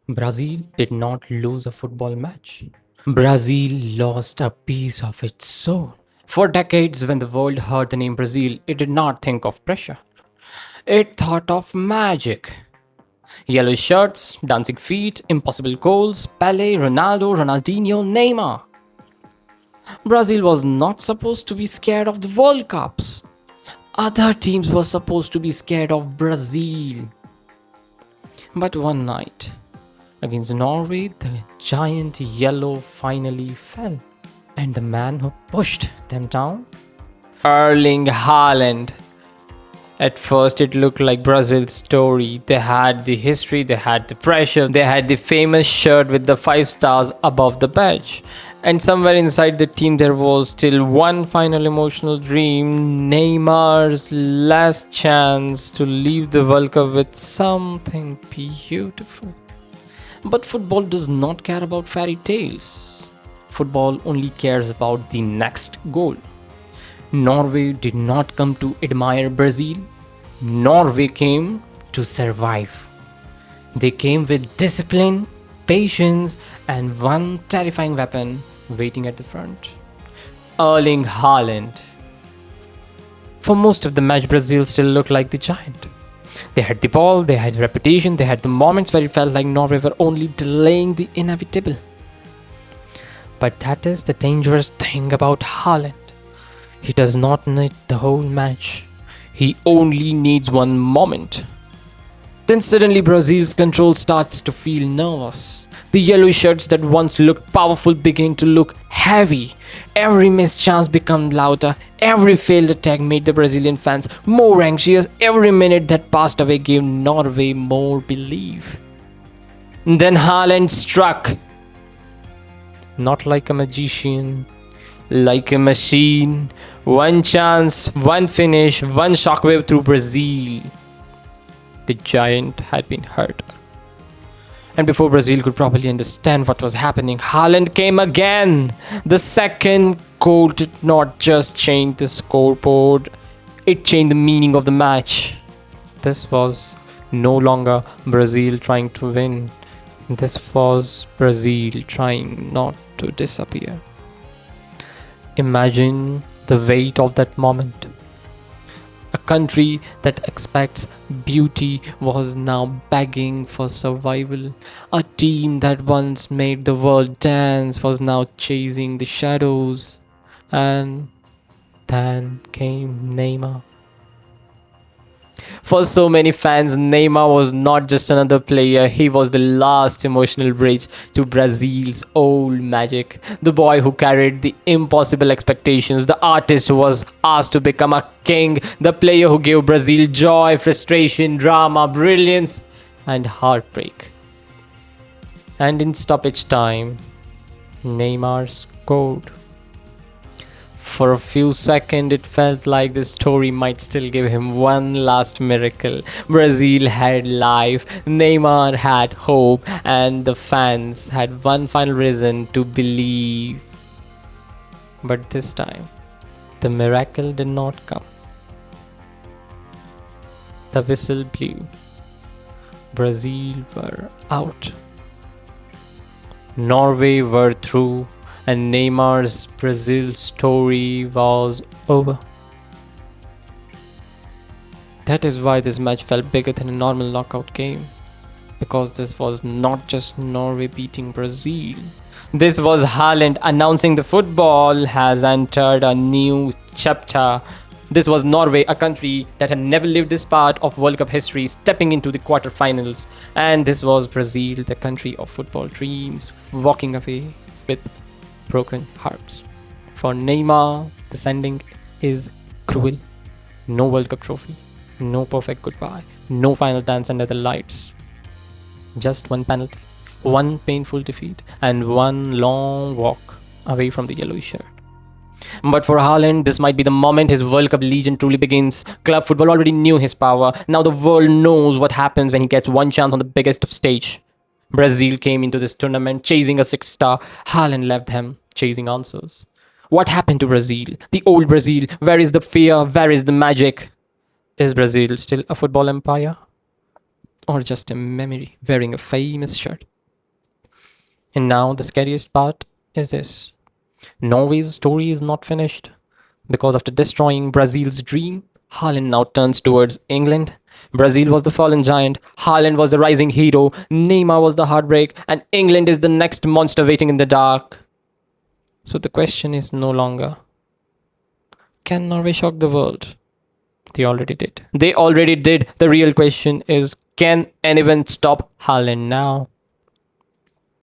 Brazil did not lose a football match. Brazil lost a piece of its soul. For decades, when the world heard the name Brazil, it did not think of pressure. It thought of magic. Yellow shirts, dancing feet, impossible goals, Pele, Ronaldo, Ronaldinho, Neymar. Brazil was not supposed to be scared of the World Cups. Other teams were supposed to be scared of Brazil. But one night, against Norway, the giant yellow finally fell. And the man who pushed them down? Erling Haaland. At first, it looked like Brazil's story. They had the history, they had the pressure, they had the famous shirt with the 5 stars above the badge. And somewhere inside the team, there was still one final emotional dream, Neymar's last chance to leave the World Cup with something beautiful. But football does not care about fairy tales. Football only cares about the next goal. Norway did not come to admire Brazil. Norway came to survive. They came with discipline, patience, and one terrifying weapon waiting at the front: Erling Haaland. For most of the match, Brazil still looked like the giant. They had the ball, they had reputation, they had the moments where it felt like Norway were only delaying the inevitable. But that is the dangerous thing about Haaland. He does not need the whole match. He only needs one moment. Then suddenly Brazil's control starts to feel nervous. The yellow shirts that once looked powerful begin to look heavy. Every missed chance became louder. Every failed attack made the Brazilian fans more anxious. Every minute that passed away gave Norway more belief. Then Haaland struck. Not like a magician, like a machine. One chance, one finish, one shockwave through Brazil. The giant had been hurt. And before Brazil could properly understand what was happening, Haaland came again. The second goal did not just change the scoreboard, it changed the meaning of the match. This was no longer Brazil trying to win. This was Brazil trying not to disappear. Imagine the weight of that moment. A country that expects beauty was now begging for survival. A team that once made the world dance was now chasing the shadows. And then came Neymar. For so many fans, Neymar was not just another player, he was the last emotional bridge to Brazil's old magic. The boy who carried the impossible expectations, the artist who was asked to become a king, the player who gave Brazil joy, frustration, drama, brilliance, and heartbreak. And in stoppage time, Neymar scored. For a few seconds, it felt like the story might still give him one last miracle. Brazil had life, Neymar had hope, and the fans had one final reason to believe. But this time, the miracle did not come. The whistle blew. Brazil were out. Norway were through. And Neymar's Brazil story was over. That is why this match felt bigger than a normal knockout game. Because this was not just Norway beating Brazil. This was Haaland announcing the football has entered a new chapter. This was Norway, a country that had never lived this part of World Cup history, stepping into the quarterfinals. And this was Brazil, the country of football dreams, walking away with broken hearts. For Neymar, the sending is cruel. No World Cup trophy, no perfect goodbye, no final dance under the lights. Just one penalty, one painful defeat, and one long walk away from the yellow shirt. But for Haaland, this might be the moment his World Cup legend truly begins. Club football already knew his power. Now the world knows what happens when he gets one chance on the biggest of stage. Brazil came into this tournament chasing a 6-star. Haaland left them chasing answers. What happened to Brazil? The old Brazil. Where is the fear? Where is the magic? Is Brazil still a football empire? Or just a memory wearing a famous shirt? And now the scariest part is this: Norway's story is not finished. Because after destroying Brazil's dream, Haaland now turns towards England. Brazil was the fallen giant, Haaland was the rising hero, Neymar was the heartbreak, and England is the next monster waiting in the dark. So the question is no longer, can Norway shock the world? They already did. They already did. The real question is, can anyone stop Haaland now?